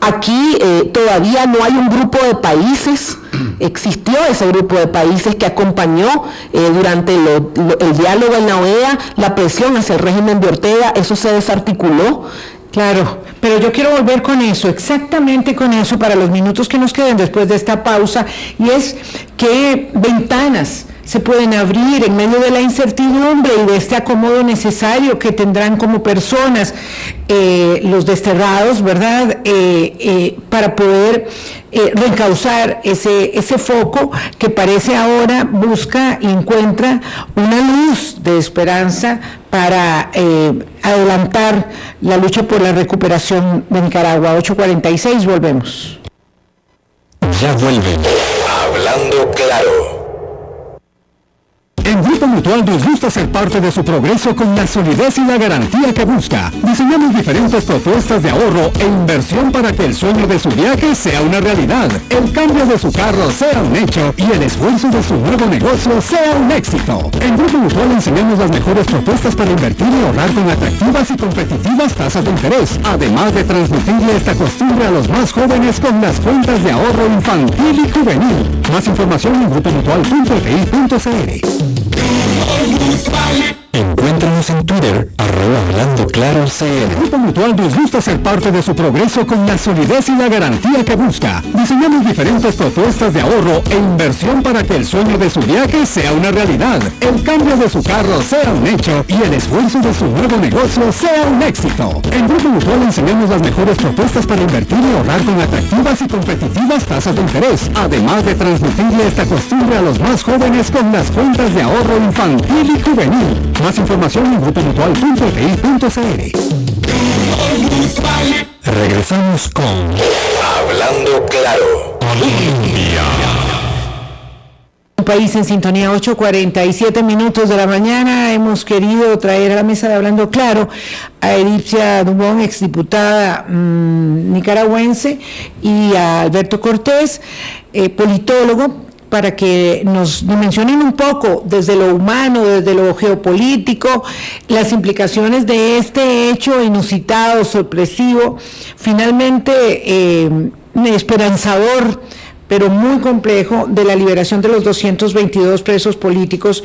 Aquí todavía no hay un grupo de países, existió ese grupo de países que acompañó durante el diálogo en la OEA, la presión hacia el régimen de Ortega, eso se desarticuló. Claro, pero yo quiero volver con eso, exactamente con eso, para los minutos que nos queden después de esta pausa, y es qué ventanas se pueden abrir en medio de la incertidumbre y de este acomodo necesario que tendrán como personas los desterrados, ¿verdad? Para poder reencauzar ese foco que parece ahora busca y encuentra una luz de esperanza para adelantar la lucha por la recuperación de Nicaragua. 8:46, volvemos. Ya vuelven. Hablando claro. En Grupo Mutual nos gusta ser parte de su progreso con la solidez y la garantía que busca. Diseñamos diferentes propuestas de ahorro e inversión para que el sueño de su viaje sea una realidad, el cambio de su carro sea un hecho y el esfuerzo de su nuevo negocio sea un éxito. En Grupo Mutual enseñamos las mejores propuestas para invertir y ahorrar con atractivas y competitivas tasas de interés, además de transmitirle esta costumbre a los más jóvenes con las cuentas de ahorro infantil y juvenil. Más información en grupomutual.fi.cr. Encuéntranos en Twitter, @HablandoClaroCR. Grupo Mutual nos gusta ser parte de su progreso con la solidez y la garantía que busca. Diseñamos diferentes propuestas de ahorro e inversión para que el sueño de su viaje sea una realidad, el cambio de su carro sea un hecho y el esfuerzo de su nuevo negocio sea un éxito. En Grupo Mutual enseñamos las mejores propuestas para invertir y ahorrar con atractivas y competitivas tasas de interés, además de transmitirle esta costumbre a los más jóvenes con las cuentas de ahorro infantil y juvenil. Más información en grupomutual.fi.cr. Regresamos con Hablando Claro. Colombia. Un país en sintonía, 8:47 minutos de la mañana. Hemos querido traer a la mesa de Hablando Claro a Edipcia Dubón, exdiputada nicaragüense, y a Alberto Cortés, politólogo, para que nos dimensionen un poco desde lo humano, desde lo geopolítico, las implicaciones de este hecho inusitado, sorpresivo, finalmente esperanzador, pero muy complejo, de la liberación de los 222 presos políticos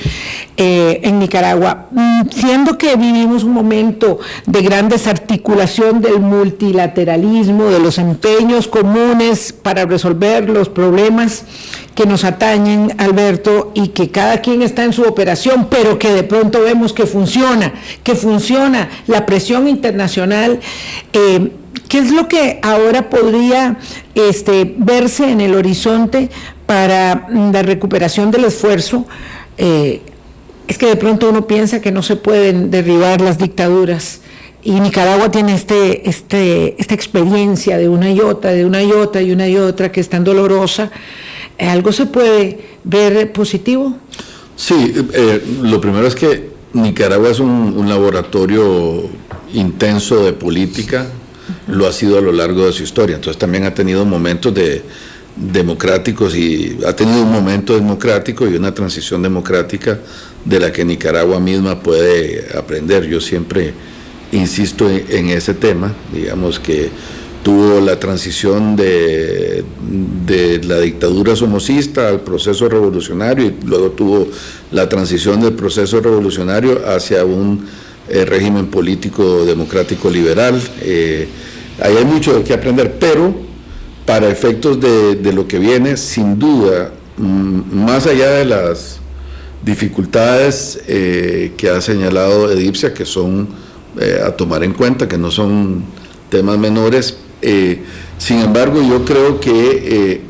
en Nicaragua. Siendo que vivimos un momento de gran desarticulación del multilateralismo, de los empeños comunes para resolver los problemas que nos atañen, Alberto, y que cada quien está en su operación, pero que de pronto vemos que funciona la presión internacional. ¿Qué es lo que ahora podría verse en el horizonte para la recuperación del esfuerzo? Es que de pronto uno piensa que no se pueden derribar las dictaduras, y Nicaragua tiene esta experiencia de una y otra que es tan dolorosa. ¿Algo se puede ver positivo? Sí, lo primero es que Nicaragua es un laboratorio intenso de política, lo ha sido a lo largo de su historia, entonces también ha tenido momentos democráticos, y ha tenido un momento democrático y una transición democrática de la que Nicaragua misma puede aprender. Yo siempre insisto en ese tema, digamos que tuvo la transición de la dictadura somocista al proceso revolucionario, y luego tuvo la transición del proceso revolucionario hacia un régimen político democrático liberal. Ahí hay mucho de qué aprender, pero para efectos de lo que viene, sin duda, más allá de las dificultades que ha señalado Edipcia, que son a tomar en cuenta, que no son temas menores, sin embargo yo creo que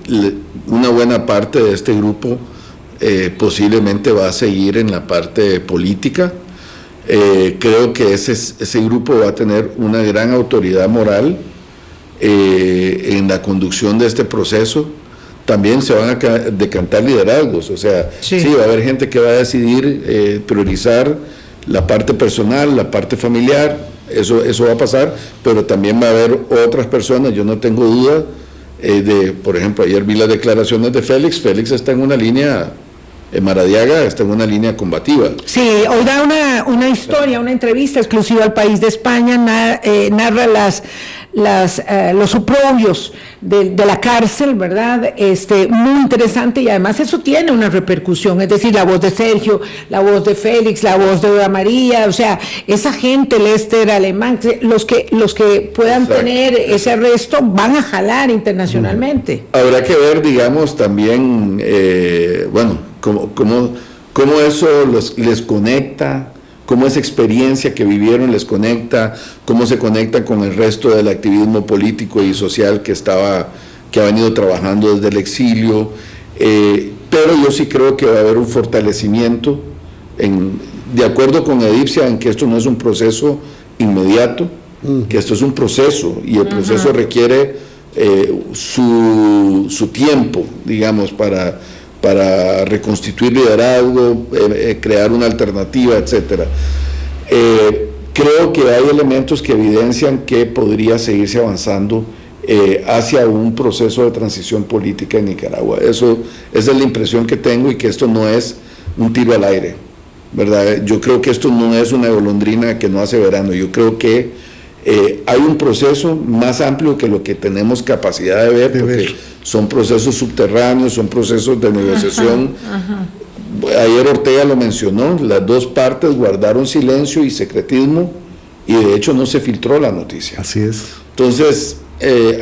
una buena parte de este grupo posiblemente va a seguir en la parte política. Creo que ese grupo va a tener una gran autoridad moral en la conducción de este proceso. También se van a decantar liderazgos, o sea, sí, va a haber gente que va a decidir priorizar la parte personal, la parte familiar, eso va a pasar, pero también va a haber otras personas, yo no tengo duda, por ejemplo, ayer vi las declaraciones de Félix está en una línea, Maradiaga está en una línea combativa. Sí, hoy da una historia, una entrevista exclusiva al País de España, narra los oprobios de la cárcel, ¿verdad? Muy interesante, y además eso tiene una repercusión, es decir, la voz de Sergio, la voz de Félix, la voz de Dora María, o sea, esa gente, Lester, Alemán, los que puedan tener ese arresto van a jalar internacionalmente. Habrá que ver, digamos, también, cómo eso les conecta, cómo esa experiencia que vivieron les conecta, cómo se conecta con el resto del activismo político y social que ha venido trabajando desde el exilio, pero yo sí creo que va a haber un fortalecimiento, de acuerdo con Edipcia, en que esto no es un proceso inmediato, que esto es un proceso, y el proceso requiere su tiempo, digamos, para reconstituir liderazgo, crear una alternativa, etcétera. Creo que hay elementos que evidencian que podría seguirse avanzando hacia un proceso de transición política en Nicaragua. Esa es la impresión que tengo, y que esto no es un tiro al aire, ¿verdad? Yo creo que esto no es una golondrina que no hace verano. Yo creo que hay un proceso más amplio que lo que tenemos capacidad de ver, porque son procesos subterráneos, son procesos de negociación. Ayer Ortega lo mencionó, las dos partes guardaron silencio y secretismo, y de hecho no se filtró la noticia. Así es. Entonces,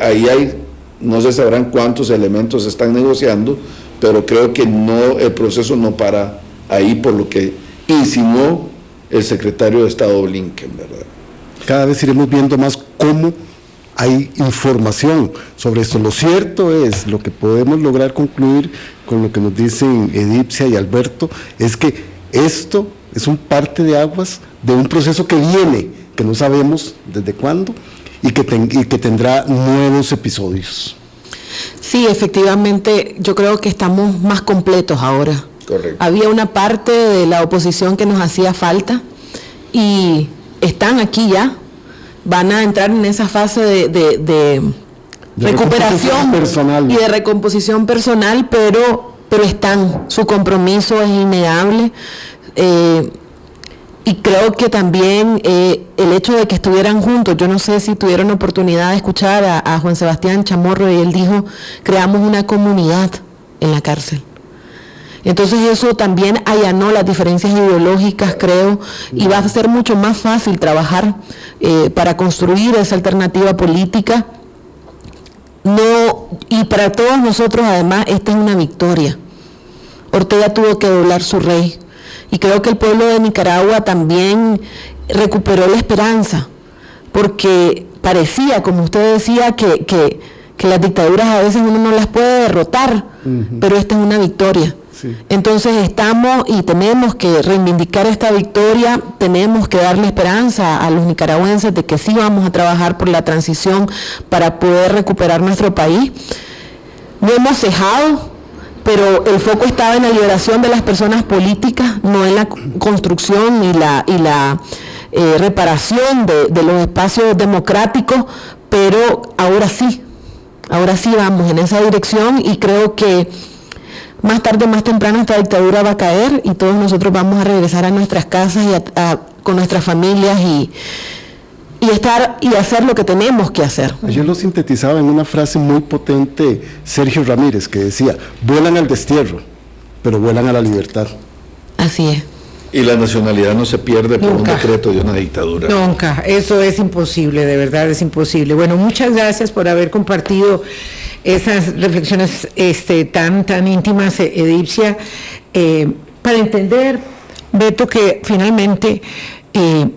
ahí no se sabrán cuántos elementos se están negociando, pero creo que el proceso no para ahí, por lo que insinuó el secretario de Estado Blinken, ¿verdad? Cada vez iremos viendo más cómo hay información sobre esto. Lo cierto es, lo que podemos lograr concluir con lo que nos dicen Edipcia y Alberto, es que esto es un parte de aguas de un proceso que viene, que no sabemos desde cuándo, y que tendrá nuevos episodios. Sí, efectivamente, yo creo que estamos más completos ahora. Correcto. Había una parte de la oposición que nos hacía falta, y están aquí ya, van a entrar en esa fase de recuperación personal y de recomposición personal, pero están, su compromiso es innegable, y creo que también el hecho de que estuvieran juntos, yo no sé si tuvieron oportunidad de escuchar a Juan Sebastián Chamorro, y él dijo, creamos una comunidad en la cárcel. Entonces eso también allanó las diferencias ideológicas, creo, y va a ser mucho más fácil trabajar para construir esa alternativa política. Y para todos nosotros, además, esta es una victoria. Ortega tuvo que doblar su rey, y creo que el pueblo de Nicaragua también recuperó la esperanza, porque parecía, como usted decía, que las dictaduras a veces uno no las puede derrotar, pero esta es una victoria. Sí. Entonces estamos y tenemos que reivindicar esta victoria, tenemos que darle esperanza a los nicaragüenses de que sí vamos a trabajar por la transición para poder recuperar nuestro país. No hemos cejado, pero el foco estaba en la liberación de las personas políticas, no en la construcción y la reparación de los espacios democráticos, pero ahora sí vamos en esa dirección, y creo que más tarde o más temprano esta dictadura va a caer, y todos nosotros vamos a regresar a nuestras casas y con nuestras familias y hacer lo que tenemos que hacer. Ayer lo sintetizaba en una frase muy potente Sergio Ramírez, que decía, vuelan al destierro, pero vuelan a la libertad. Así es. Y la nacionalidad no se pierde por un decreto de una dictadura. Nunca, eso es imposible, de verdad es imposible. Bueno, muchas gracias por haber compartido esas reflexiones tan íntimas, Edipcia, para entender, Beto, que finalmente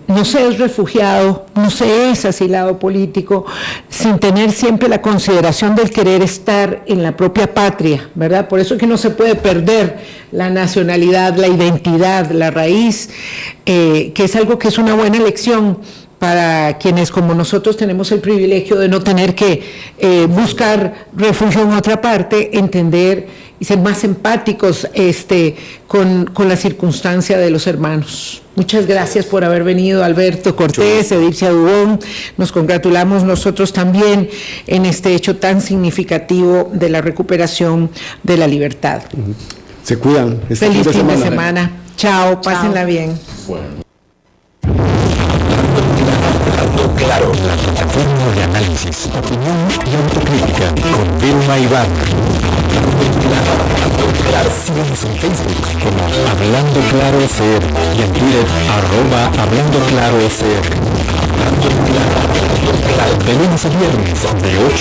no se es refugiado, no se es asilado político, sin tener siempre la consideración del querer estar en la propia patria, ¿verdad? Por eso es que no se puede perder la nacionalidad, la identidad, la raíz, que es algo que es una buena lección para quienes como nosotros tenemos el privilegio de no tener que buscar refugio en otra parte, entender y ser más empáticos con la circunstancia de los hermanos. Muchas gracias por haber venido, Alberto Cortés, Edipcia Dubón. Nos congratulamos nosotros también en este hecho tan significativo de la recuperación de la libertad. Se cuidan. Feliz fin de semana. Chao, pásenla bien. Bueno. Claro, la plataforma espacio de análisis, opinión y autocrítica con Vilma Ibarra. Síguenos en Facebook como Hablando Claro SR y en Twitter @Hablando Claro SR. De lunes a viernes de 8